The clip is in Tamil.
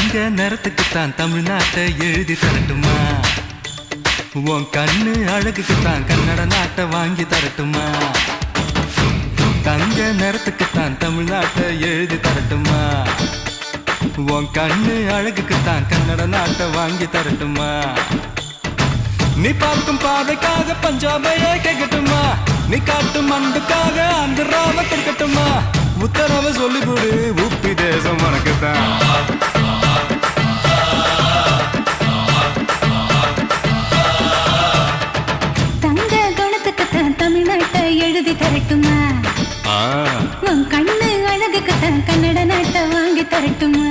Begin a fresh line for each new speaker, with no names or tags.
தங்க நிறத்துக்குத்தான் தமிழ்நாட்டை எழுதி தரட்டுமா? உன் கண்ணு அழகுக்குத்தான் கன்னட நாட்டை வாங்கி தரட்டுமா? தங்க நிறத்துக்குத்தான் தமிழ்நாட்டை எழுதி தரட்டுமா? உன் கண்ணு அழகுக்குத்தான் கன்னட நாட்டை வாங்கி தரட்டுமா? நீ பார்க்கும் பார்வைக்காக பஞ்சாபையே கேட்கட்டுமா? நீ காட்டும் அன்புக்காக ஆந்திராவை கேட்கட்டுமா? உத்தரவு சொல்லிவிடு, உப்பி தேசம் உனக்குத்தான்.
தங்க குணத்துக்குத்தான் தமிழ்நாட்டை எழுதி தரட்டுமா? உன் கண்ணு அழகுக்குத்தான் கன்னட நாட்டை வாங்கி தரட்டுமா?